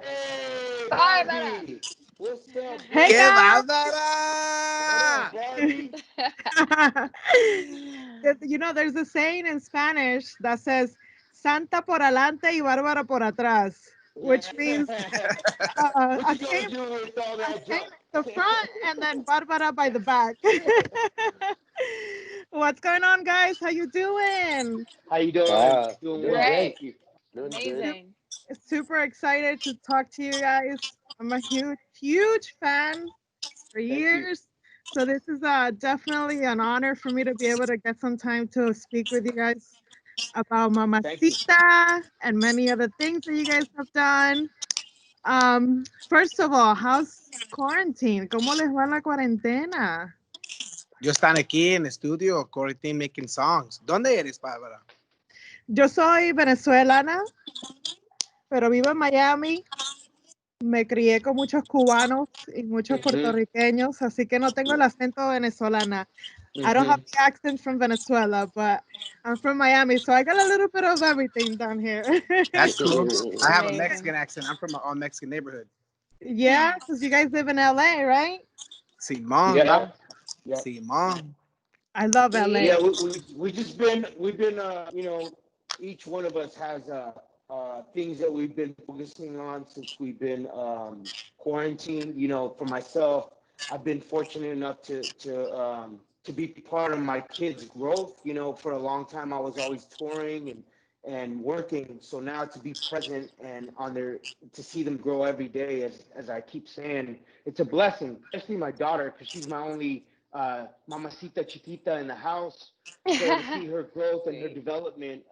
Hey, Bárbara. Barbie. What's up, Hey girl? ¡Qué guys! What up, bárbara! Barbie? There's a saying in Spanish that says Santa por adelante y Bárbara por atrás, Yeah. which means What a you gonna saint, do with all a that saint junk? at the front and then Bárbara by the back. What's going on, guys? How you doing? How you doing? Ah, Doing doing well, great. thank you. Doing good. Sup- Amazing. Super excited to talk to you guys. I'm a huge, huge fan for Thank you. years. So this is definitely an honor for me to be able to get some time to speak with you guys about Thank you. Mamacita and many other things that you guys have done. First of all, how's quarantine? ¿Cómo les va la cuarentena? Yo están aquí en estudio, quarantine making songs. ¿Dónde eres, Bárbara? Yo soy venezolana, pero vivo en Miami. Me crié con muchos cubanos y muchos Mhm. puertorriqueños, así que no tengo el acento venezolana. I don't have Mhm. the accent from Venezuela, but I'm from Miami, so I got a little bit of everything down here. That's cool. I have a Amazing. Mexican accent. I'm from an all Mexican neighborhood. Yeah, because you guys live in LA, right? Simón, Yep. Yep. Simón. I love See? Yeah, LA. we just been we've been each one of us has things that we've been focusing on since we've been quarantined. For myself, I've been fortunate enough to be part of my kids' growth. For a long time I was always touring and working. So now to be present and on their to see them grow every day, as I keep saying, it's a blessing, especially my daughter because she's my only Mamacita Chiquita in the house. So to see her growth and her Sweet. development,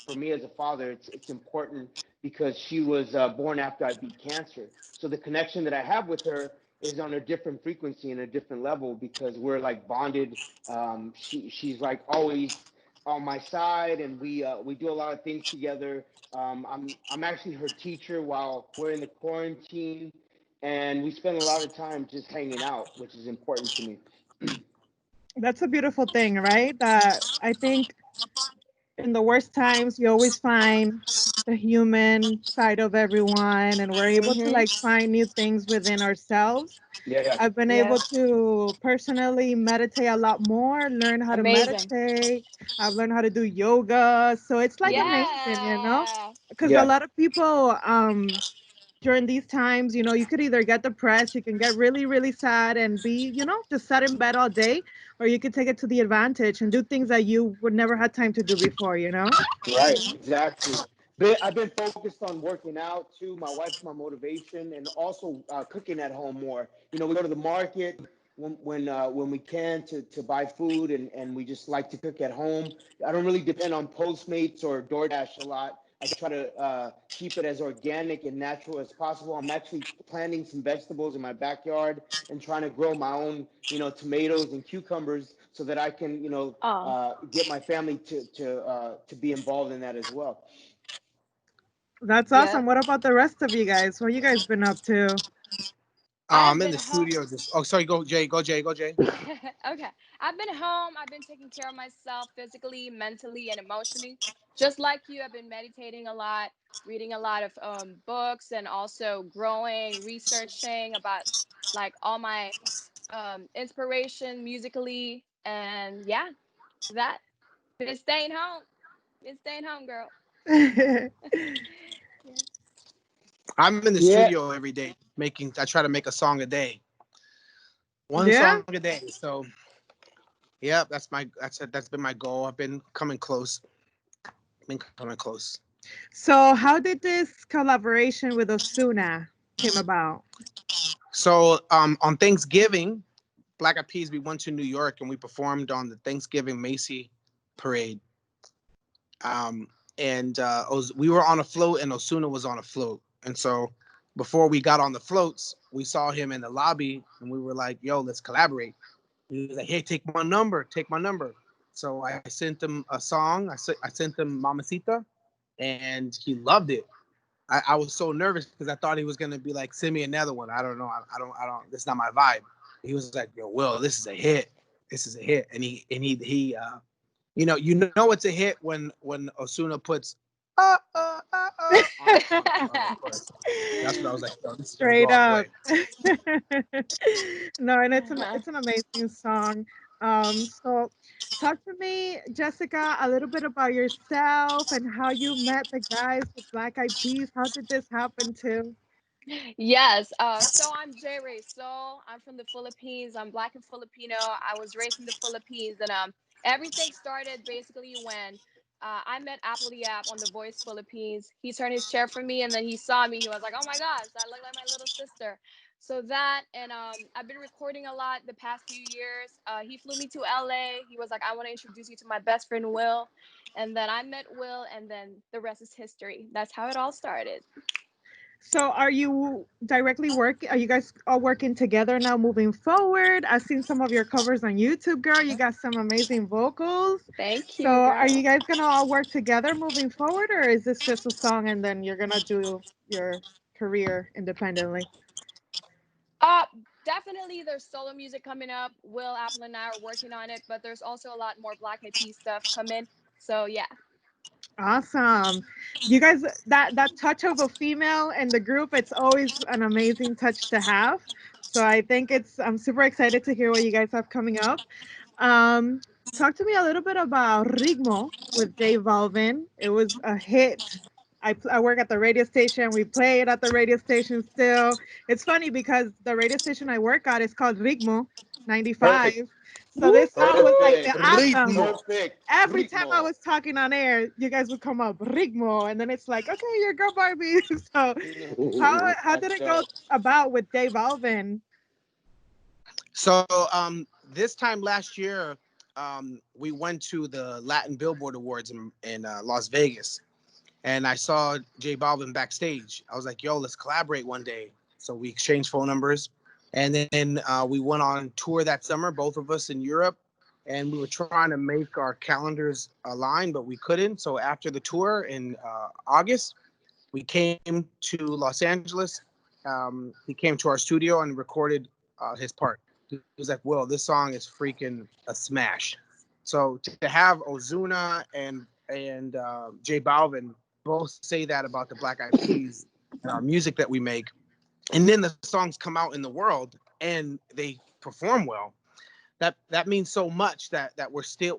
for me as a father, it's important because she was born after I beat cancer. So the connection that I have with her is on a different frequency and a different level because we're like bonded. She's like always on my side, and we do a lot of things together. I'm actually her teacher while we're in the quarantine, and we spend a lot of time just hanging out, which is important to me. That's a beautiful thing, right? That I think in the worst times, you always find the human side of everyone, and we're able to Mhm. like find new things within ourselves. Yeah, yeah, I've been Yeah. able to personally meditate a lot more, learn how to Amazing. meditate. I've learned how to do yoga. So it's like hmm amazing, Yeah. because a yeah, lot of people during these times, you could either get depressed, you can get really, really sad and be, just sat in bed all day, or you could take it to the advantage and do things that you would never had time to do before. right, Mhm. exactly. I've been focused on working out too. My wife's my motivation, and also cooking at home more. We go to the market when we can to buy food, and we just like to cook at home. I don't really depend on Postmates or DoorDash a lot. I try to keep it as organic and natural as possible. I'm actually planting some vegetables in my backyard and trying to grow my own, tomatoes and cucumbers so that I can, Oh, get my family to be involved in that as well. That's yep. awesome. What about the rest of you guys? What you guys been up to? I'm I've in been the home. studio. Just sorry. Go Jay. Go Jay. Go Jay. Okay. I've been home. I've been taking care of myself physically, mentally, and emotionally. Just like you, I've been meditating a lot, reading a lot of books, and also growing, researching about like all my inspiration musically. And yeah, that. Been staying home. Been staying home, girl. Yeah. I'm in the Yeah, studio every day making. I try to make a song a day, one Yeah. song a day. So yeah, that's been my goal. I've been coming close. Been coming close. So how did this collaboration with Ozuna came about? So on Thanksgiving, Black Eyed Peas, we went to New York and we performed on the Thanksgiving Macy parade. Um, and we were on a float, and Osuna was on a float. And so before we got on the floats, we saw him in the lobby, and we were like, "Yo, let's collaborate." He was like, "Hey, take my number, take my number." So I sent him a song. I sent him Mamacita, and he loved it. I was so nervous because I thought he was gonna be like, "Send me another one." I don't know. I don't. This is not my vibe. He was like, "Yo, Will, this is a hit. This is a hit." And you know it's a hit when Osuna puts Of course. That's what I was like. Yo, this is gonna go Straight all the up. way. No, and it's an amazing song. So talk to me, Jessica, a little bit about yourself and how you met the guys with Black Eyed Peas. How did this happen too? Yes. So I'm J Ray Soul. I'm from the Philippines. I'm Black and Filipino. I was raised in the Philippines, and everything started basically when I met Apple the App on The Voice Philippines. He turned his chair for me, and then he saw me. He was like, "Oh my gosh, I look like my little sister." So that, and I've been recording a lot the past few years. He flew me to LA. He was like, "I want to introduce you to my best friend Will," and then I met Will, and then the rest is history. That's how it all started. So are you directly working? Are you guys all working together now moving forward? I've seen some of your covers on YouTube, girl. You got some amazing vocals. Thank So you, are you girl. guys gonna all work together moving forward, or is this just a song and then you're gonna do your career independently? Uh, Definitely there's solo music coming up. Will, Apple, and I are working on it, but there's also a lot more Black Eyed Peas stuff coming. So yeah. Awesome. You guys, that touch of a female in the group, it's always an amazing touch to have. So I think I'm super excited to hear what you guys have coming up. Um, Talk to me a little bit about Ritmo with J Balvin. It was a hit. I work at the radio station. We play it at the radio station still. It's funny because the radio station I work at is called Ritmo Perfect. 95. So this song was like the Perfect. anthem. Ritmo. Perfect. Every time I Ritmo. was talking on air, you guys would come up Ritmo, and then it's like, okay, you're girl Barbie. So how That's did it go dope. about with Dave Alvin? So this time last year, we went to the Latin Billboard Awards in Las Vegas, and I saw J Balvin backstage. I was like, "Yo, let's collaborate one day." So we exchanged phone numbers, and then we went on tour that summer, both of us in Europe, and we were trying to make our calendars align, but we couldn't. So after the tour in August, we came to Los Angeles. He came to our studio and recorded his part. He was like, "Well, this song is freaking a smash." So to have Ozuna and J Balvin both say that about the Black Eyed Peas and our music that we make, and then the songs come out in the world and they perform well. That means so much that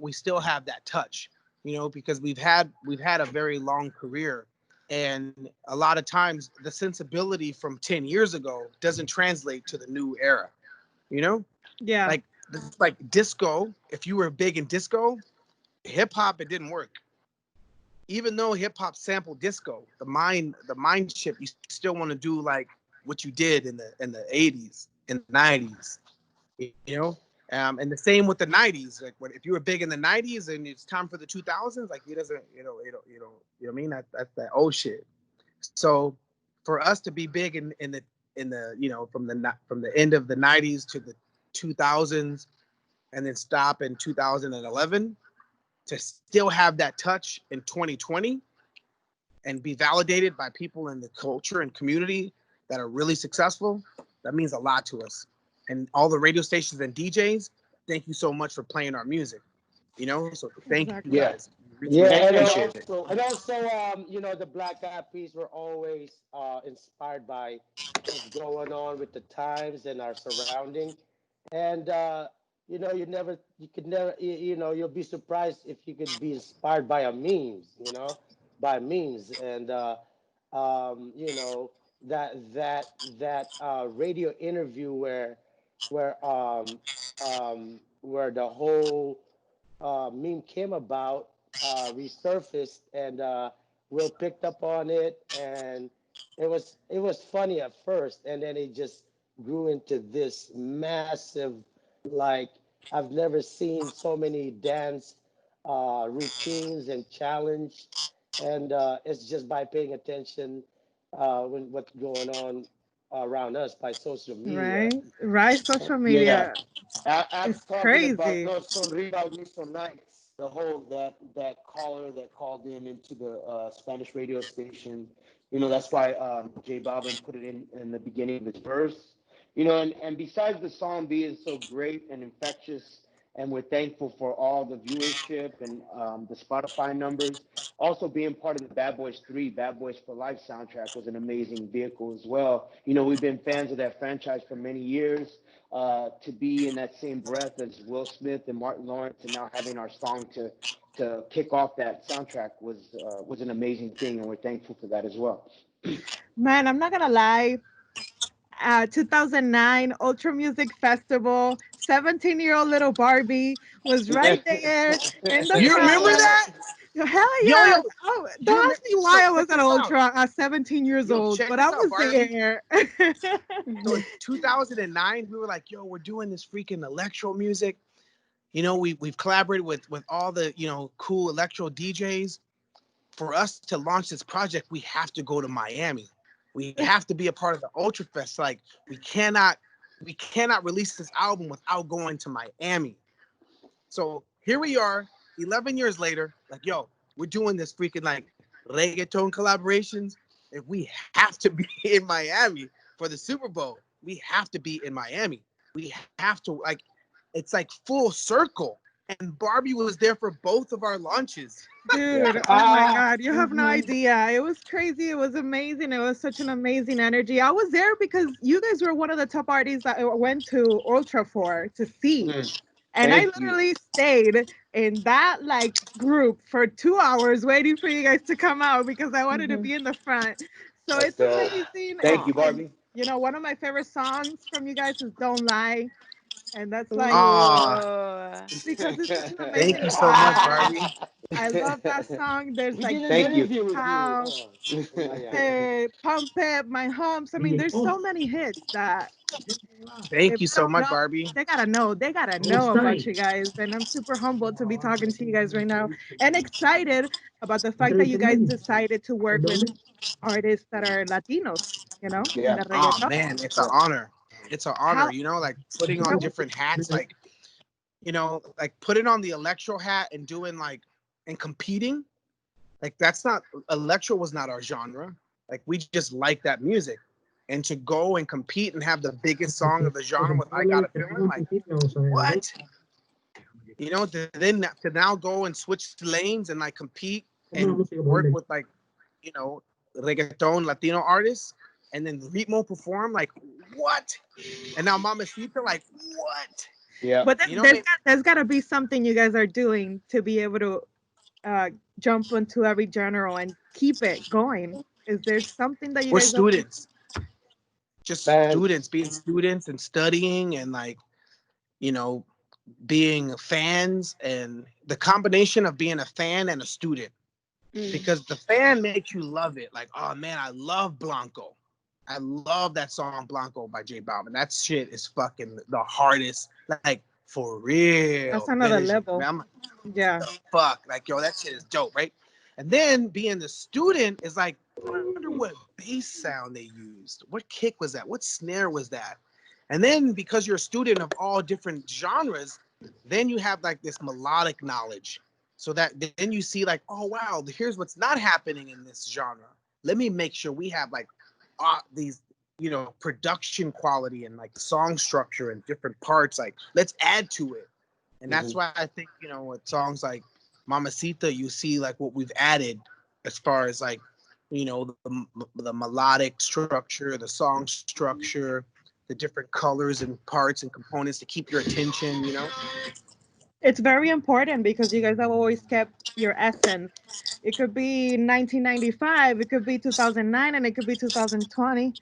we still have that touch, because we've had a very long career, and a lot of times the sensibility from 10 years ago doesn't translate to the new era, you know Yeah, like like disco. If you were big in disco, hip hop, it didn't work. Even though hip hop sampled disco, the mind shift, you still want to do like what you did in the 80s, in the 90s, and the same with the 90s. Like, if you were big in the 90s and it's time for the 2000s, like, it doesn't, what I mean? That's that old shit. So for us to be big in the from the end of the 90s to the 2000s, and then stop in 2011, to still have that touch in 2020 and be validated by people in the culture and community that are really successful, that means a lot to us. And all the radio stations and DJs, thank you so much for playing our music. So thank you exactly. Yeah. guys. We Yeah, appreciate it. and also, the Black Eyed Peas were always inspired by what's going on with the times and our surrounding, and you could never, you'll be surprised if you could be inspired by a memes, by memes, and that radio interview where the whole meme came about, resurfaced, and Will picked up on it, and it was funny at first, and then it just grew into this massive, like, I've never seen so many dance routines and challenge, and it's just by paying attention when what's going on around us by social media. Right, right. Social Yeah, media I'm is talking about crazy. those Sonriba Luso nights. The whole that caller that called in into the Spanish radio station. That's why J Balvin put it in the beginning of his verse. And besides the song being so great and infectious, and we're thankful for all the viewership and the Spotify numbers. Also, being part of the Bad Boys 3, Bad Boys for Life soundtrack was an amazing vehicle as well. You know, we've been fans of that franchise for many years. To be in that same breath as Will Smith and Martin Lawrence, and now having our song to kick off that soundtrack was an amazing thing, and we're thankful for that as well. Man, I'm not gonna lie. 2009 Ultra Music Festival, 17-year-old little Barbie was right there in the You remember front. that? Hell Yo, yo, yes. Oh, you don't remember? ask me So why I check was at this out. Ultra at 17 years Yo, old, check but I this out, was Barbie. there. So in 2009, we were like, yo, we're doing this freaking electro music. You know, we've collaborated with all the, you know, cool electro DJs. For us to launch this project, we have to go to Miami. We have to be a part of the Ultra Fest. Like, we cannot we cannot release this album without going to Miami. So here we are, 11 years later, like, yo, we're doing this freaking like reggaeton collaborations. If we have to be in Miami for the Super Bowl, we have to be in Miami. We have to, like, it's like full circle. And Barbie was there for both of our launches. Yeah. Dude, oh my God, you have no Mhm. idea. It was crazy. It was amazing. It was such an amazing energy. I was there because you guys were one of the top artists that I went to Ultra for to see. Mm, And I thank you. literally stayed in that like group for 2 hours waiting for you guys to come out because I wanted to Mhm. be in the front. So That's it's dope. amazing. Thank And you, Oh. Barbie. one of my favorite songs from you guys is Don't Lie. And that's like Ah, Ooh. because it's such an thank amazing you so much, vibe. Barbie. I love that song. There's We like did an Take Thank Me you. to Interview with you. Town, Not yet. Pump It, My Humps. I mean, there's so many hits that Thank if you they so don't much, know, Barbie. they gotta know. They gotta know about you guys. And I'm super humbled to be talking to you guys right now and excited about the fact that you guys decided to work with artists that are Latinos, in Yeah. the Oh reggaeton. man, it's an Yeah. honor. It's an honor, How you know, like putting on that was different hats, like, you know, like putting on the electro hat and doing like and competing. Like that's not electro was not our genre. Like we just like that music. And to go and compete and have the biggest song of the genre with I Got a Feeling, like what? You know, then to now go and switch lanes and like compete and work with like, you know, reggaeton Latino artists and then Ritmo perform, like what? And now Mamacita, like what? Yeah. but You know what I mean? there's gotta be something you guys are doing to be able to uh, jump into every genre and keep it going. Is there something that you We're guys are students, just Man. students, being students and studying and like, you know, being fans and the combination of being a fan and a student Mm. because the fan makes you love it. Like, oh man, I love Blanco. I love that song Blanco by J Balvin. That shit is fucking the hardest. Like for that's real. another level? Man, I'm like, Yeah. the fuck? Like, yo, that shit is dope, right? And then being the student is like, I wonder what bass sound they used. What kick was that? What snare was that? And then because you're a student of all different genres, then you have like this melodic knowledge. So that then you see like, oh wow, here's what's not happening in this genre. Let me make sure we have like these, you know, production quality and like song structure and different parts. Like, let's add to it. And that's Mhm. why I think, you know, with songs like Mamacita, you see like what we've added as far as like, you know, the melodic structure, the song structure, the different colors and parts and components to keep your attention, you know? It's very important because you guys have always kept your essence. It could be 1995, it could be 2009, and it could be 2020.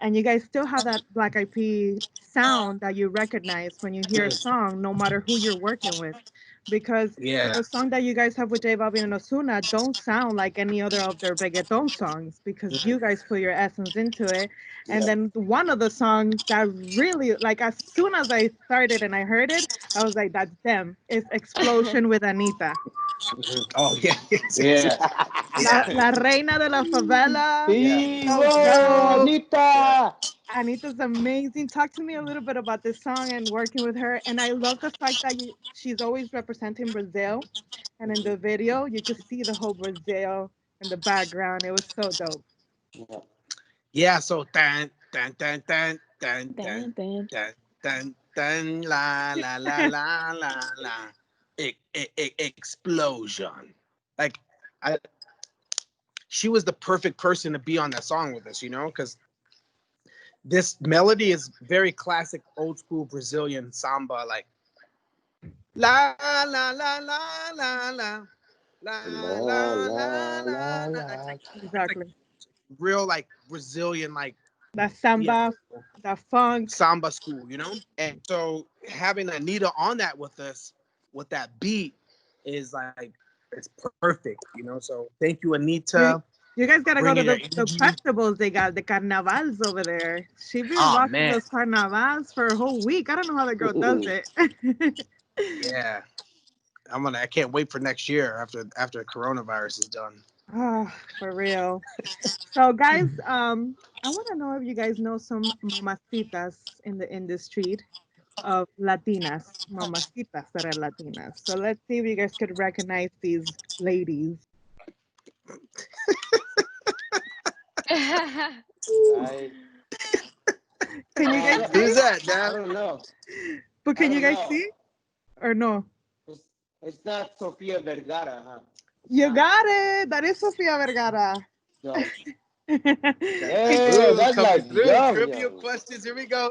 And you guys still have that Black Eyed Pea sound that you recognize when you hear a song, no matter who you're working with. Because Yeah. the song that you guys have with J Balvin and Ozuna don't sound like any other of their reggaeton songs because you guys put your essence into it. And Yeah. then one of the songs that really, like, as soon as I started and I heard it, I was like, that's them. It's Explosion with Anita. Mhm. Oh yeah. Yes, yes. Yeah. La, Yeah. la reina de la favela. Yeah. So Viva dope. Yeah. Anita. Anita's amazing. Talk to me a little bit about this song and working with her. And I love the fact that she's always representing Brazil. And in the video, you could see the whole Brazil in the background. It was so dope. Yeah. Yeah. So dun dun dun dun dun dun Dun, dun. dun dun. Dun, la la la la la la. Explosion. Like I, she was the perfect person to be on that song with us, you know, because this melody is very classic, old school Brazilian samba, like la la la la la la la La la la la la la. la. It's like Exactly. real like Brazilian, like That yeah, samba, that funk. samba school, you know. And so having Anita on that with us, with that beat, is like it's perfect, you know. So thank you, You Anita, you guys gotta go to bringing your the energy. festivals they got, the carnavals over there. She been Oh rocking man, those carnavals for a whole week. I don't know how the girl does it. yeah. I can't wait for next year after coronavirus is done. Oh, for real. So guys, I want to know if you guys know some mamacitas in the industry of Latinas, mamacitas that are Latinas. So let's see if you guys could recognize these ladies. Ooh. I Can you guys Who's see? that, I Dan? don't know. But I can you don't guys know. see or no? It's, it's not Sofia Vergara, huh? It's You not. got it. That is Sofia Vergara. So, can, damn, Ooh, that's coming like through. young, Trivia young. questions. Here we go.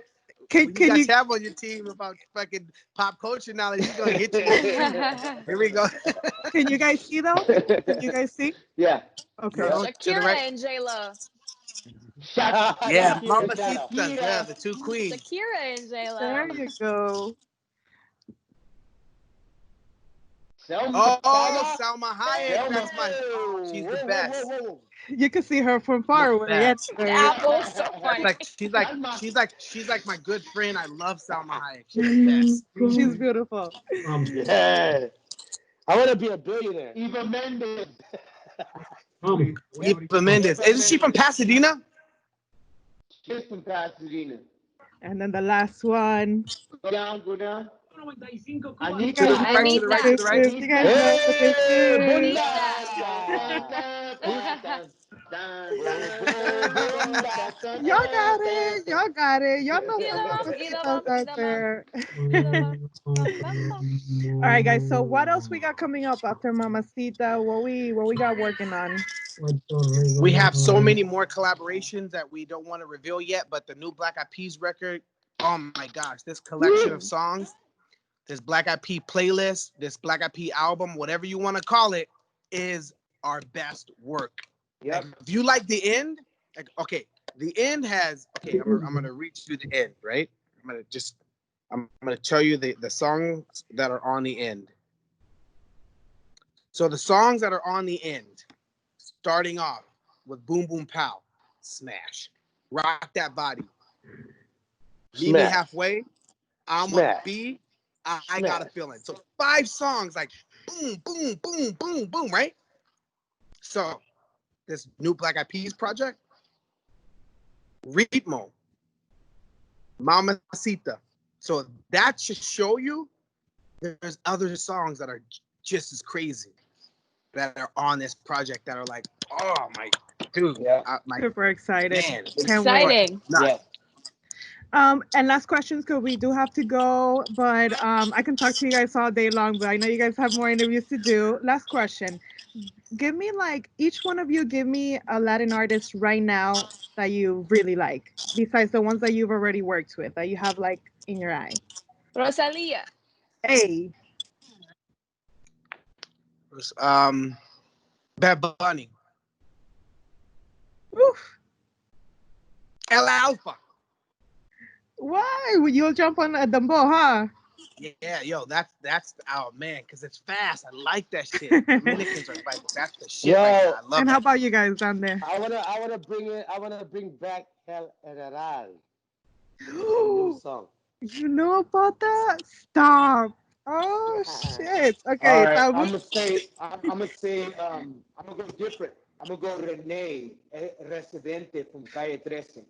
can When you can got you Tab on your team about fucking pop culture knowledge, he's gonna hit you with it. Here we go. can you guys see though? Can you guys see? Yeah. Okay. No, to the Shakira right. and J-Lo. Yeah, Shakira, Mamacitas. Yeah, Shakira. the two queens. Shakira and There J-Lo. you go. Selma, Oh, Selma, Salma Hayek. Selma. That's my. Oh, Whoa, she's the whoa, whoa, whoa, best. whoa. You can see her from The far away. best. Anyway. Apple, so It's funny. like That's my. she's like my good friend. I love Salma Hayek. She's the best. She's beautiful. Yeah. I want to be a billionaire. Eva Mendes. Eva Mendes. Isn't she from Pasadena? She's from Pasadena. And then the last one. Go down, go down. You Anita. guys To the right, know to the what right, to Anita. this the right. is. You guys Anita. know what this Hey, is. bunda. Anita. Dun, dun, dun, dun, dun, dun, bunda, dun, Y'all got dun, dun, it. Y'all got it. Y'all know Get some 'em up, get 'em mamacitas up, out get 'em up, there. get 'em up. Bum, bum, bum. All right, guys. So what else we got coming up after Mamacita? What we got working on? We have so many more collaborations that we don't want to reveal yet, but the new Black Eyed Peas record, oh my gosh, this collection of songs, this Black Eyed Peas playlist, this Black Eyed Peas album, whatever you want to call it, is our best work. Yep. Like, if you like the end, like, okay, the end has, okay, I'm gonna reach through the end, right? I'm gonna tell you the songs that are on the end. So the songs that are on the end, starting off with Boom Boom Pow, smash. Rock That Body. Meet Me Smash. Halfway. I'm a Smash. B. I got a Smash. feeling. So 5 songs like boom, boom, boom, boom, boom, right? So this new Black Eyed Peas project, Ritmo, Mamacita. So that should show you there's other songs that are just as crazy that are on this project that are like, oh my dude, Yeah. my Super excited. man, Can't wait. Exciting. Yeah. And last questions because we do have to go, but I can talk to you guys all day long, but I know you guys have more interviews to do. Last question. Give me like each one of you give me a Latin artist right now that you really like, besides the ones that you've already worked with, that you have like in your eye. Rosalia. Hey, Bad Bunny, oof. El Alfa. Why? Would you jump on a Dumbo, huh? Yeah, yo, that's oh man, because it's fast. I like that shit. Dominicans are like that's the shit right Yo, now. I love And how that. about you guys down there? I wanna bring back El General. It's a new song. You know about that? Stop. Oh shit. All Okay, right, tell me. I'm gonna go different. I'm gonna go Rene Residente from Calle 13.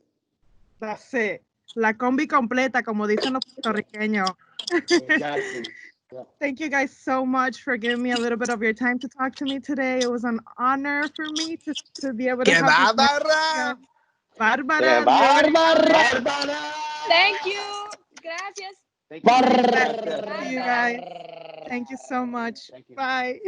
That's it. La combi completa, como dicen los puertorriqueños. Exactly. Yeah. Thank you guys so much for giving me a little bit of your time to talk to me today. It was an honor for me to be able to Que have this bárbara. Bárbara, Yeah, you already know it. Bárbara. Thank you. Gracias. Thank you. Exactly. Yes, See yes. you guys. Thank you so much. Thank you. Bye.